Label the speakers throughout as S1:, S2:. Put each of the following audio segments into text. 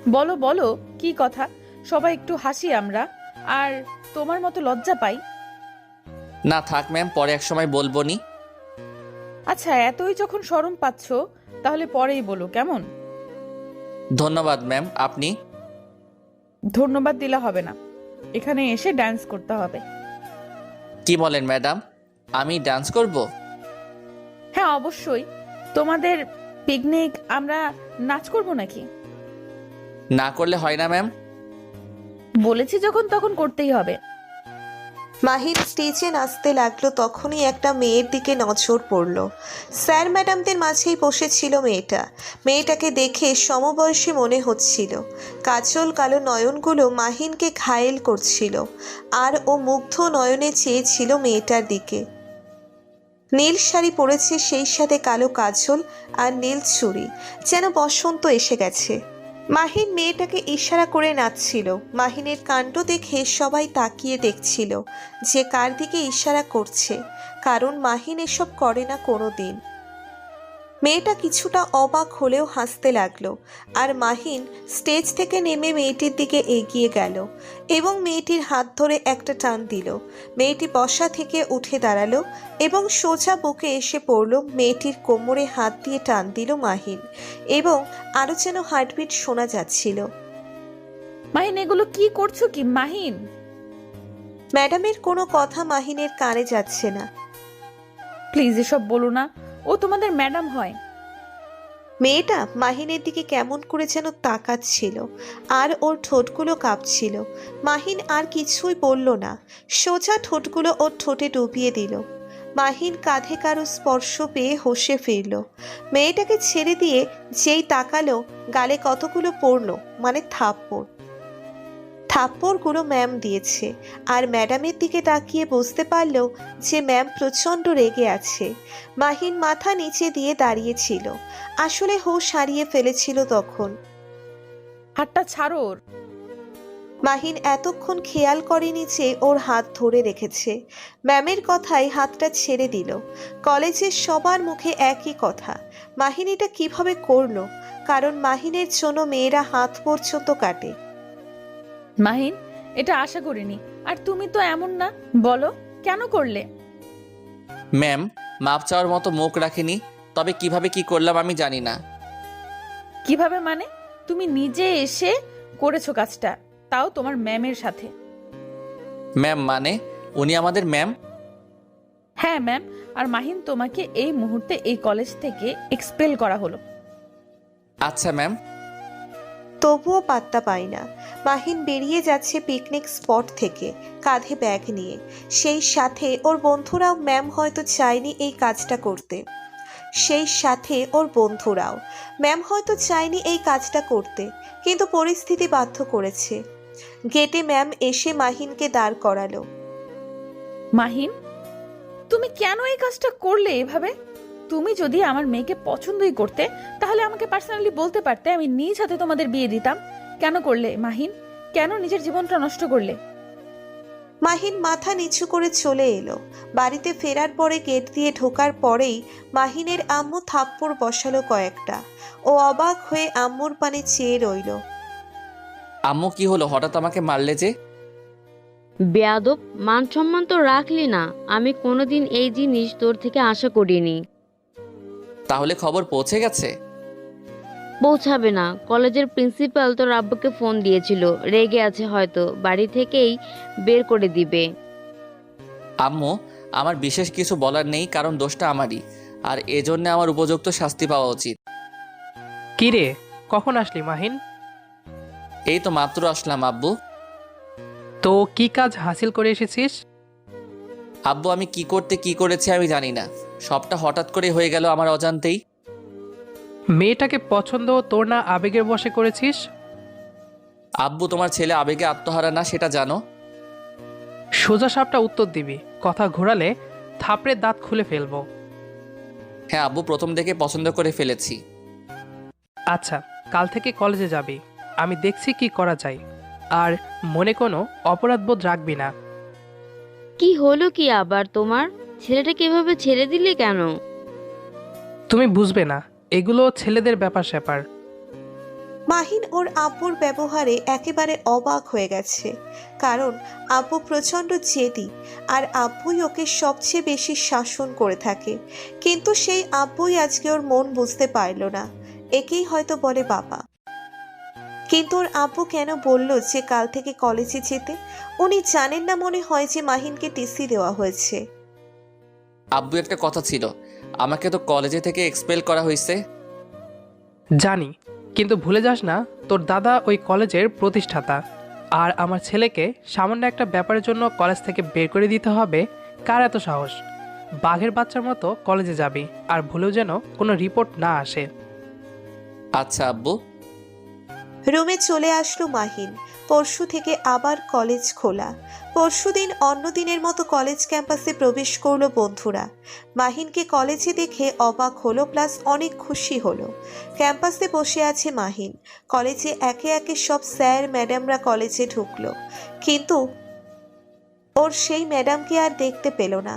S1: বলো বলো, কি কথা? সবাই একটু হাসি আমরা, আর তোমার মতো লজ্জা পাই।
S2: না থাক ম্যাম, পরে এক সময় বলবো নি।
S1: আচ্ছা, এতই যখন শরম পাচ্ছ, তাহলে পরেই বলো কেমন?
S2: ধন্যবাদ ম্যাম। আপনি?
S1: ধন্যবাদ দিলে হবে না, এখানে এসে ডান্স করতে হবে।
S2: কি বলেন ম্যাডাম, আমি ডান্স করব?
S1: হ্যাঁ অবশ্যই। তোমাদের পিকনিক, আমরা নাচ করব নাকি?
S2: না করলে হয় না ম্যাম।
S1: বলেছি যখন, তখন করতেই হবে।
S3: মাহিন স্টেজে নাচতে লাগলো, তখনই একটা মেয়ের দিকে নজর পড়ল। স্যার ম্যাডামদের মাঝেই বসেছিল মেয়েটা। মেয়েটাকে দেখে সমবয়সী মনে হচ্ছিল। কাজল কালো নয়নগুলো মাহিনকে ঘায়েল করছিল, আর ও মুগ্ধ নয়নে চেয়েছিল মেয়েটার দিকে। নীল শাড়ি পরেছে, সেই সাথে কালো কাজল আর নীল চুড়ি, যেন বসন্ত এসে গেছে। মাহিন মেয়েটাকে ইশারা করে নাচছিল। মাহিনের কাণ্ড দেখে সবাই তাকিয়ে দেখছিল যে কার দিকে ইশারা করছে, কারণ মাহিন এসব করে না কোনো দিন। মেয়েটা কিছুটা অবাক হলেও হাসতে লাগলো, আর মাহিন স্টেজ থেকে নেমে মেয়েটির দিকে এগিয়ে গেল এবং মেয়েটির হাত ধরে একটা টান দিল। মেয়েটি বসা থেকে উঠে দাঁড়ালো এবং সোজা বুকে এসে পড়ল। মেয়েটির কোমরে হাত দিয়ে টান দিল মাহিন, এবং আরও যেন হার্টবিট শোনা যাচ্ছিল।
S1: মাহিন, এগুলো কি করছো কি মাহিন?
S3: ম্যাডামের কোনো কথা মাহিনের কানে যাচ্ছে না।
S1: প্লিজ এসব বলো না, ও তোমাদের ম্যাডাম হয়।
S3: মেয়েটা মাহিনের দিকে কেমন করে যেন তাকাচ্ছিল, আর ওর ঠোঁটগুলো কাঁপছিল। মাহিন আর কিছুই বলল না, সোজা ঠোঁটগুলো ওর ঠোঁটে ডুবিয়ে দিল। মাহিন কাঁধে কারো স্পর্শ পেয়ে হোশে ফিরল। মেয়েটাকে ছেড়ে দিয়ে যেই তাকালো, গালে কতগুলো পড়লো, মানে থাপ্পড়। থাপ্পড়গুলো ম্যাম দিয়েছে, আর ম্যাডামের দিকে তাকিয়ে বুঝতে পারল যে ম্যাম প্রচণ্ড রেগে আছে। মাহিন মাথা নিচে দিয়ে দাঁড়িয়েছিল, আসলে হুঁশ হারিয়ে ফেলেছিল তখন।
S1: হাতটা ছাড়ো ওর।
S3: মাহিন এতক্ষণ খেয়াল করেনি যে ওর হাত ধরে রেখেছে। ম্যামের কথায় হাতটা ছেড়ে দিল। কলেজের সবার মুখে একই কথা, মাহিন এটা কিভাবে করলো? কারণ মাহিনের জন্য মেয়েরা হাত পর্যন্ত কাটে।
S1: মাহিন, এটা আশা করিনি। আর তুমি তো এমন না, বলো কেন করলে?
S2: ম্যাম, মাপ চাওয়ার মতো মুখ রাখিনি, তবে কিভাবে কি করলাম আমি জানি না।
S1: কিভাবে মানে? তুমি নিজে এসে করেছো কাজটা, তাও তোমার ম্যামের সাথে।
S2: ম্যাম মানে? উনি আমাদের ম্যাম?
S1: হ্যাঁ ম্যাম। আর মাহিন, তোমাকে এই মুহূর্তে এই কলেজ থেকে এক্সপেল করা হলো।
S2: আচ্ছা ম্যাম।
S3: তবুও পাত্তা পায় না। মাহিন বেরিয়ে যাচ্ছে পিকনিক স্পট থেকে, কাঁধে ব্যাগ নিয়ে। সেই সাথে ওর বন্ধুরাও। ম্যাম হয়তো চায়নি এই কাজটা করতে। সেই সাথে ওর বন্ধুরাও। ম্যাম হয়তো চায়নি এই কাজটা করতে, কিন্তু পরিস্থিতি বাধ্য করেছে। গেটে ম্যাম এসে মাহিনকে দাঁড় করালো।
S1: মাহিন, তুমি কেন এই কাজটা করলে এভাবে? তুমি যদি আমার মেয়েকে পছন্দই করতে, তাহলে আমাকে পার্সোনালি বলতে পারতে, আমি নিজ হাতে তোমাদের বিয়ে দিতাম। কেন করলে মাহিন? কেন নিজের জীবনটা নষ্ট করলে?
S3: মাহিন মাথা নিচু করে চলে এলো। বাড়িতে ফেরার পরে গেট দিয়ে ঢোকার পরেই মাহিনের আম্মু থাপ্পড় বসালো কয়েকটা। ও অবাক হয়ে আম্মুর পানে চেয়ে রইল।
S2: আম্মু কি হলো, হঠাৎ আমাকে মারলে যে?
S4: বেয়াদব, মান সম্মান তো রাখলি না। আমি কোনোদিন এই জিনিস তোর থেকে আশা করিনি।
S2: তাহলে খবর পৌঁছে গেছে?
S4: পৌঁছাবে না। কলেজের প্রিন্সিপাল তোর আব্বুকে ফোন দিয়েছিল, রেগে আছে হয়তো, বাড়ি থেকেই বের করে দিবে।
S2: আম্মু, আমার বিশেষ কিছু বলার নেই, কারণ দোষটা আমারই, আর এজন্য আমার উপযুক্ত শাস্তি পাওয়া উচিত।
S5: কিরে, কখন আসলি মাহিন?
S2: এই তো মাত্র আসলাম আব্বু।
S5: তো কি কাজ হাসিল করে এসেছিস?
S2: আব্বু, আমি কি করতে কি করেছি আমি জানি না, সবটা হঠাৎ করে হয়ে গেল আমার অজান্তেই।
S5: মেয়েটাকে পছন্দ তোর না আবেগের বশে করেছিস?
S2: আব্বু, তোমার ছেলে আবেগে আত্মহারা না, সেটা জানো।
S5: সোজা সাপটা উত্তর দিবি, কথা ঘোরালে থাপড়ে দাঁত খুলে ফেলবো।
S2: হ্যাঁ আব্বু, প্রথম থেকে পছন্দ করে ফেলেছি।
S5: আচ্ছা, কাল থেকে কলেজে যাবি, আমি দেখছি কি করা যায়। আর মনে কোনো অপরাধবোধ রাখবি না।
S4: কি হলো কি আবার তোমার? ছেলেটা কিভাবে ছেড়ে দিলি কেন?
S5: তুমি বুঝবে না, এগুলো ছেলেদের ব্যাপার স্যাপার।
S3: মাহিন ওর আব্বুর ব্যবহারে একেবারে অবাক হয়ে গেছে, কারণ আব্বু প্রচণ্ড জেদি আর আব্বুই ওকে সবচেয়ে বেশি শাসন করে থাকে। কিন্তু সেই আব্বুই আজকে ওর মন বুঝতে পারল না। একেই হয়তো বলে বাবা। কিন্তু ওর আব্বু কেন বলল যে কাল থেকে কলেজে যেতে? উনি জানেন না মনে হয় যে মাহিনকে টিসি দেওয়া হয়েছে।
S2: আব্বু একটা কথা ছিল, আমাকে তো কলেজে থেকে এক্সপেল করা হয়েছে।
S5: জানি, কিন্তু ভুলে যাস না তোর দাদা ওই কলেজের প্রতিষ্ঠাতা। আর আমার ছেলেকে সামান্য একটা ব্যাপারের জন্য কলেজ থেকে বের করে দিতে হবে? কার এত সাহস? বাঘের বাচ্চার মতো কলেজে যাবি, আর ভুলেও যেন কোনো রিপোর্ট না আসে।
S2: আচ্ছা আব্বু।
S3: রুমে চলে আসলো মাহিন। পরশু থেকে আবার কলেজ খোলা। পরশুদিন অন্য দিনের মতো কলেজ ক্যাম্পাসে প্রবেশ করলো বন্ধুরা। মাহিনকে কলেজে দেখে অবাক হলো, প্লাস অনেক খুশি হলো। ক্যাম্পাসে বসে আছে মাহিন। কলেজে একে একে সব স্যার ম্যাডামরা কলেজে ঢুকলো, কিন্তু ওর সেই ম্যাডামকে আর দেখতে পেল না।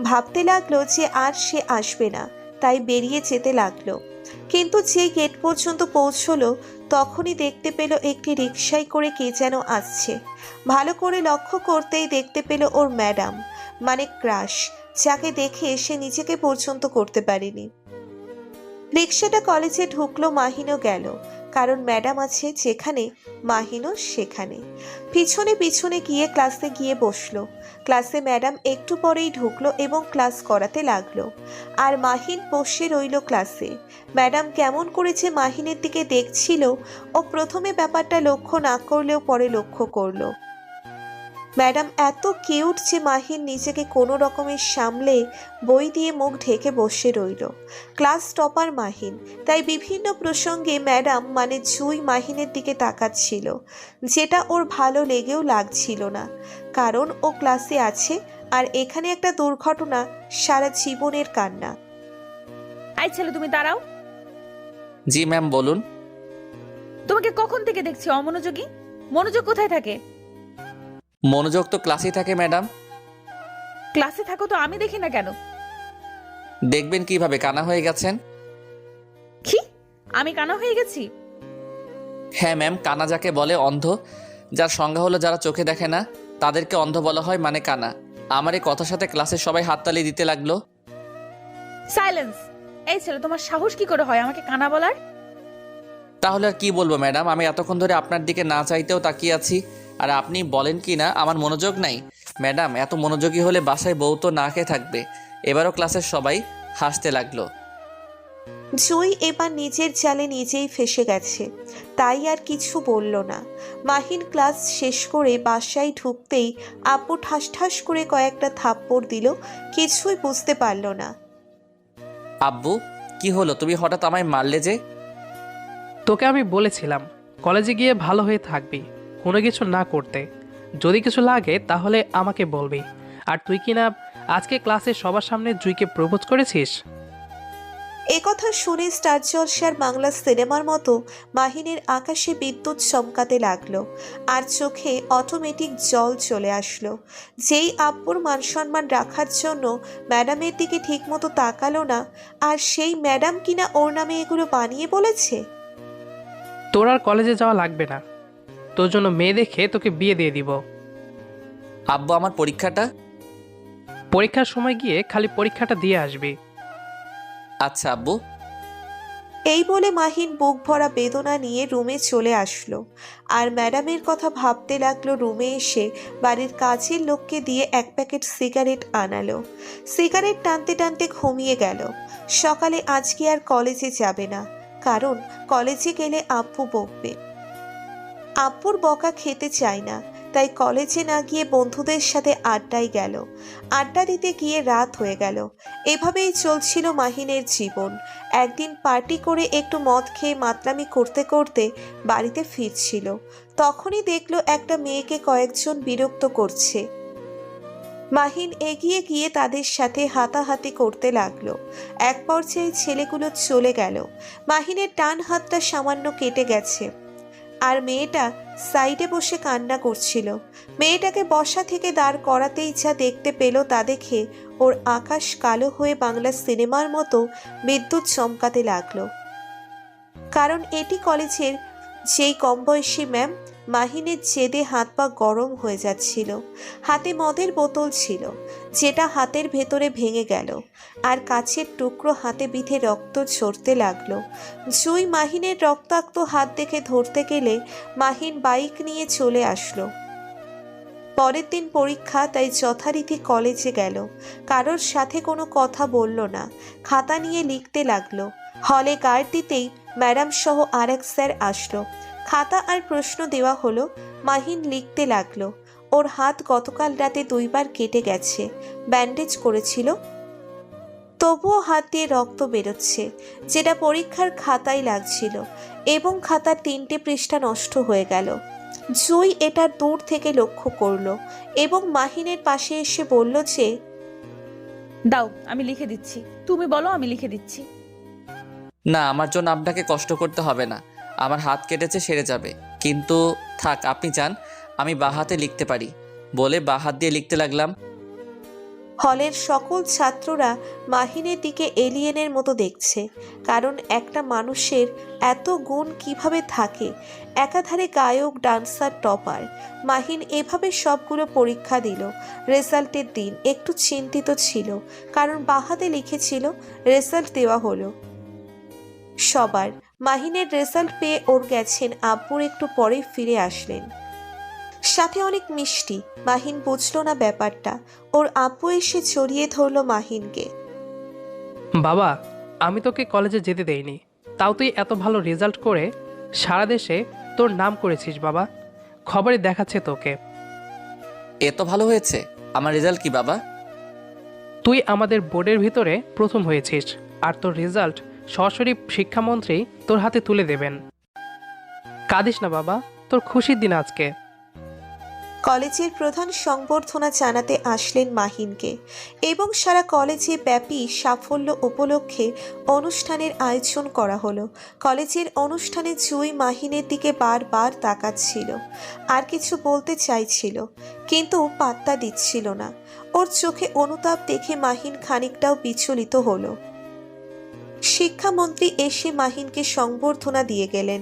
S3: ভাবতে লাগলো যে আর সে আসবে না, তাই বেরিয়ে যেতে লাগলো। কিন্তু যেই গেট পর্যন্ত পৌঁছলো তখনই দেখতে পেল একটি রিকশায় করে কে যেন আসছে। ভালো করে লক্ষ্য করতেই দেখতে পেল ওর ম্যাডাম, মানে ক্রাশ, যাকে দেখে সে নিজেকে পর্যন্ত করতে পারেনি। রিকশাটা কলেজে ঢুকলো, মাহিনও গেল, কারণ ম্যাডাম আছে যেখানে মাহিনও সেখানে। পিছনে পিছনে গিয়ে ক্লাসে গিয়ে বসলো। ক্লাসে ম্যাডাম একটু পরেই ঢুকলো এবং ক্লাস করাতে লাগলো, আর মাহিন বসে রইল ক্লাসে। ম্যাডাম কেমন করেছে মাহিনের দিকে দেখছিল। ও প্রথমে ব্যাপারটা লক্ষ্য না করলেও পরে লক্ষ্য করলো। ম্যাডাম এত কিউট যে মাহিন নিজেকে কোনো রকমের সামলে বই দিয়ে মুখ ঢেকে বসে রইল। ক্লাস টপার মাহিন, তাই বিভিন্ন প্রসঙ্গে ম্যাডাম মানে জুই মাহিনের দিকে তাকাচ্ছিল, যেটা ওর ভালো লেগেও লাগছিল না, কারণ ও ক্লাসে আছে আর এখানে একটা দুর্ঘটনা সারা জীবনের কান্না।
S1: আই ছেলে, তুমি দাঁড়াও।
S2: জি ম্যাম বলুন।
S1: তোমাকে কখন থেকে দেখছি অমনোযোগী। মনোযোগ কোথায় থাকে?
S2: মনোযোগ তো ক্লাসেই থাকে ম্যাডাম।
S1: ক্লাসে থাকো তো আমি দেখি না কেন?
S2: দেখবেন কিভাবে কানা হয়ে গেছেন।
S1: কি? আমি কানা হয়ে গেছি?
S2: হ্যাঁ ম্যাম, কানা যাকে বলে অন্ধ, যার সংজ্ঞা হলো যারা চোখে দেখে না তাদেরকে অন্ধ বলা হয়, মানে কানা। আমার এই কথার সাথে ক্লাসের সবাই হাততালি দিতে লাগলো।
S1: সাইলেন্স। এই ছেলে, তোমার সাহস কি করে হয় আমাকে কানা বলার?
S2: তাহলে আর কি বলবো ম্যাডাম, আমি এতক্ষণ ধরে আপনার দিকে না চাইতেও তাকিয়ে আছি, আর আপনি বলেন কি না আমার মনোযোগ নাই। ম্যাডাম, এত মনোযোগী হলে বাসায় বউ তো না খেয়ে থাকবে। এবারও ক্লাসের সবাই হাসতে লাগলো।
S3: জুই এবার নিজের জালে নিজেই ফেসে গেছে, তাই আর কিছু বলল না। মাহিন ক্লাস শেষ করে বাসায় ঢুকতেই আপু ঠাস ঠাস করে কয়েকটা থাপ্পড় দিল, কিছুই বুঝতে পারল না।
S2: আব্বু, কি হলো, তুমি হঠাৎ আমায় মারলে যে?
S5: তোকে আমি বলেছিলাম কলেজে গিয়ে ভালো হয়ে থাকবি, কোনো কিছু না করতে। যদি কিছু লাগে তাহলে আমাকে বলবি। আর তুই কি না আজকে ক্লাসে সবার সামনে জুইকে প্রপোজ করেছিস?
S3: একথা শুনে স্টার জলসার বাংলা সিনেমার মতো মাহিনের আকাশে বিদ্যুৎ চমকাতে লাগলো, আর চোখে অটোমেটিক জল চলে আসলো। যেই আব্বুর মান সম্মান রাখার জন্য ম্যাডামের দিকে ঠিকমতো তাকালো না, আর সেই ম্যাডাম কিনা ওর নামে এগুলো বানিয়ে বলেছে।
S5: তোর আর কলেজে যাওয়া লাগবে না, তোর জন্য মেয়ে দেখে তোকে বিয়ে দিয়ে দিব।
S2: আব্বু, আমার পরীক্ষাটা?
S5: পরীক্ষার সময় গিয়ে খালি পরীক্ষাটা দিয়ে আসবি।
S2: আচ্ছা আব্বু।
S3: এই বলে মাহিন বুক ভরা বেদনা নিয়ে রুমে চলে আসলো, আর ম্যাডামের কথা ভাবতে লাগলো। রুমে এসে বাড়ির কাজের লোককে দিয়ে এক প্যাকেট সিগারেট আনালো। সিগারেট টানতে টানতে ঘুমিয়ে গেল। সকালে আজকে আর কলেজে যাবে না, কারণ কলেজে গেলে আব্বু বকবে। আব্বুর বকা খেতে চায় না, তাই কলেজে না গিয়ে বন্ধুদের সাথে আড্ডায় গেল। আড্ডা দিতে গিয়ে রাত হয়ে গেল। এভাবেই চলছিল মাহিনের জীবন। একদিন পার্টি করে একটু মদ খেয়ে মাতলামি করতে করতে বাড়িতে ফিরছিল, তখনই দেখলো একটা মেয়েকে কয়েকজন বিরক্ত করছে। মাহিন এগিয়ে গিয়ে তাদের সাথে হাতাহাতি করতে লাগলো। এক পর্যায়ে ছেলেগুলো চলে গেল। মাহিনের ডান হাতটা সামান্য কেটে গেছে, আর মেয়েটা সাইডে বসে কান্না করছিল। মেয়েটাকে বসা থেকে দাঁড় করাতেই যা দেখতে পেল তা দেখে ওর আকাশ কালো হয়ে বাংলা সিনেমার মতো বিদ্যুৎ চমকাতে লাগলো, কারণ এটি কলেজের যেই কম বয়সী ম্যাম। মাহিনের জেদে হাত পা গরম হয়ে যাচ্ছিল। হাতে মদের বোতল ছিল, যেটা হাতের ভেতরে ভেঙে গেল, আর কাছের টুকরো হাতে বিঁধে রক্ত ঝরতে লাগলো। জুই মাহিনের রক্তাক্ত হাত দেখে ধরতে গেলে মাহিন বাইক নিয়ে চলে আসলো। পরের দিন পরীক্ষা, তাই যথারীতি কলেজে গেল। কারোর সাথে কোনো কথা বলল না, খাতা নিয়ে লিখতে লাগলো। হলে গার্ড দিতেই ম্যাডাম সহ আরেক স্যার আসলো। খাতা আর প্রশ্ন দেওয়া হলো। মাহিন লিখতে লাগলো। ওর হাত গতকাল রাতে 2 বার কেটে গেছে, ব্যান্ডেজ করেছিল, তবুও হাত দিয়ে রক্ত বেরোচ্ছে, যেটা পরীক্ষার খাতায় লাগছিল, এবং খাতার 3টে পৃষ্ঠা নষ্ট হয়ে গেল। জুই এটা দূর থেকে লক্ষ্য করলো এবং মাহিনের পাশে এসে বলল যে,
S1: দাও আমি লিখে দিচ্ছি, তুমি বলো আমি লিখে দিচ্ছি।
S2: না, আমার জন্য আপনাকে কষ্ট করতে হবে না। আমার হাত কেটেছে, সেরে যাবে। কিন্তু থাক, আপনি চান আমি বাঁ হাতে লিখতে পারি বলে বাঁ হাত দিয়ে লিখতে লাগলাম।
S3: হলের সকল ছাত্ররা মাহিনের দিকে এলিয়েনের মতো দেখছে, কারণ একটা মানুষের এত গুণ কিভাবে থাকে। একাধারে গায়ক, ডান্সার, টপার। মাহিন এভাবে সবগুলো পরীক্ষা দিল। রেজাল্টের দিন একটু চিন্তিত ছিল, কারণ বাহাতে লিখেছিল। রেজাল্ট দেওয়া হলো সবার। মাহিনের রেজাল্ট পেয়ে ওর গেছেন আব্বুর একটু পরে ফিরে আসলেন, সাথে অনেক মিষ্টি। মাহিন বুঝলো না ব্যাপারটা। ওর আব্বু এসে জড়িয়ে ধরলো মাহিনকে।
S5: বাবা, আমি তোকে কলেজে যেতে দেইনি, তাও তুই এত ভালো রেজাল্ট করে সারা দেশে তোর নাম করেছিস বাবা। খবরে দেখাচ্ছে তোকে।
S2: এত ভালো হয়েছে? আমার রেজাল্ট কি বাবা?
S5: তুই আমাদের বোর্ডের ভিতরে প্রথম হয়েছিস, আর তোর রেজাল্ট সরাসরি শিক্ষামন্ত্রী তোর হাতে তুলে দেবেন। কাঁদিস না বাবা, তোর খুশির দিন আজকে।
S3: কলেজের প্রধান সংবর্ধনা জানাতে আসলেন মাহিনকে, এবং সারা কলেজে ব্যাপী সাফল্য উপলক্ষে অনুষ্ঠানের আয়োজন করা হলো। কলেজের অনুষ্ঠানে জুই মাহিনের দিকে বারবার তাকাচ্ছিল, আর কিছু বলতে চাইছিল, কিন্তু পাত্তা দিচ্ছিল না। ওর চোখে অনুতাপ দেখে মাহিন খানিকটাও বিচলিত হলো। শিক্ষামন্ত্রী এসে মাহিনকে সংবর্ধনা দিয়ে গেলেন।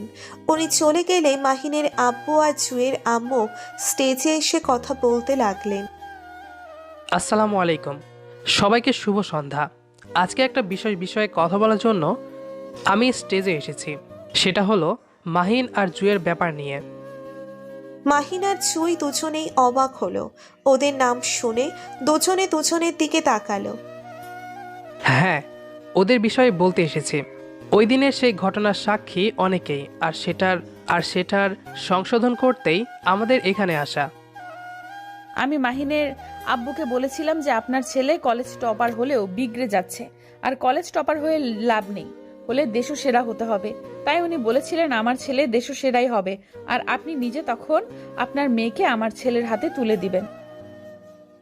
S3: উনি চলে গেলে মাহিনের আব্বু আর জুয়ের আম্মু স্টেজে এসে কথা বলতে লাগলেন।
S5: আসসালামু আলাইকুম, সবাইকে শুভ সন্ধ্যা। আজকে একটা বিষয়ে কথা বলার জন্য আমি স্টেজে এসেছি। সেটা হলো মাহিন আর জুয়ের ব্যাপার নিয়ে।
S3: মাহিন আর জুই দুজনেই অবাক হলো। ওদের নাম শুনে দুজনে দুজনের দিকে তাকালো।
S5: হ্যাঁ, ওদের বিষয়ে বলতে এসেছি। ওই দিনের সেই ঘটনার সাক্ষী অনেকেই, আর সেটার সংশোধন করতেই আমাদের এখানে আসা।
S1: আমি মাহিনের আব্বুকে বলেছিলাম যে আপনার ছেলে কলেজ টপার হলেও বিগড়ে যাচ্ছে, আর কলেজ টপার হয়ে লাভ নেই, হলে দেশসেরা হতে হবে। তাই উনি বলেছিলেন আমার ছেলে দেশসেরাই হবে, আর আপনি নিজে তখন আপনার মেয়েকে আমার ছেলের হাতে তুলে দিবেন।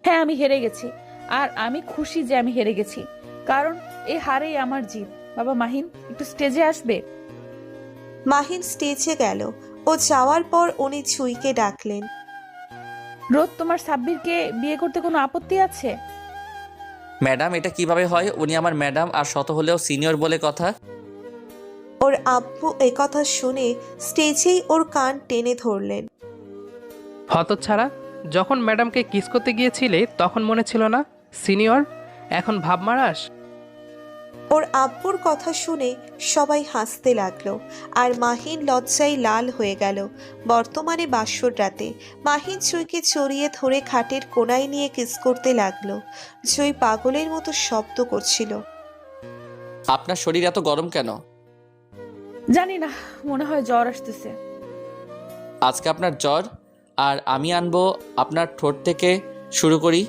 S1: হ্যাঁ, আমি হেরে গেছি, আর আমি খুশি যে আমি হেরে গেছি, কারণ এই হারেই আমার জিত। বাবা মাহিন একটু স্টেজে আসবে।
S3: মাহিন স্টেজে গেল। ও যাওয়ার পর উনি জুইকে ডাকলেন।
S1: রোদ, তোমার সাব্বিরকে বিয়ে করতে কোনো আপত্তি আছে?
S2: ম্যাডাম, এটা কিভাবে হয়? উনি আমার ম্যাডাম, আর শত হলেও সিনিয়র বলে কথা।
S3: ওর আব্বু একথা শুনে স্টেজেই ওর কান টেনে ধরলেন।
S5: হতচ্ছাড়া, যখন ম্যাডামকে কিস করতে গিয়েছিলে তখন মনে ছিল না সিনিয়র? এখন ভাব মারাস?
S3: ওর আব্বুর কথা শুনে সবাই হাসতে লাগলো, আর মাহিন লজ্জায় লাল হয়ে গেল। বর্তমানে বাসর রাতে মাহিন জুইকে চড়িয়ে ধরে খাটের কোনায় নিয়ে কিস করতে লাগলো। জুই পাগলের মতো শব্দ করছিল।
S2: আপনার শরীর এত গরম কেন?
S1: জানি না, মনে হয় জ্বর আসতেছে।
S2: আজকে আপনার জ্বর, আর আমি আনবো আপনার ঠোঁট থেকে শুরু করি।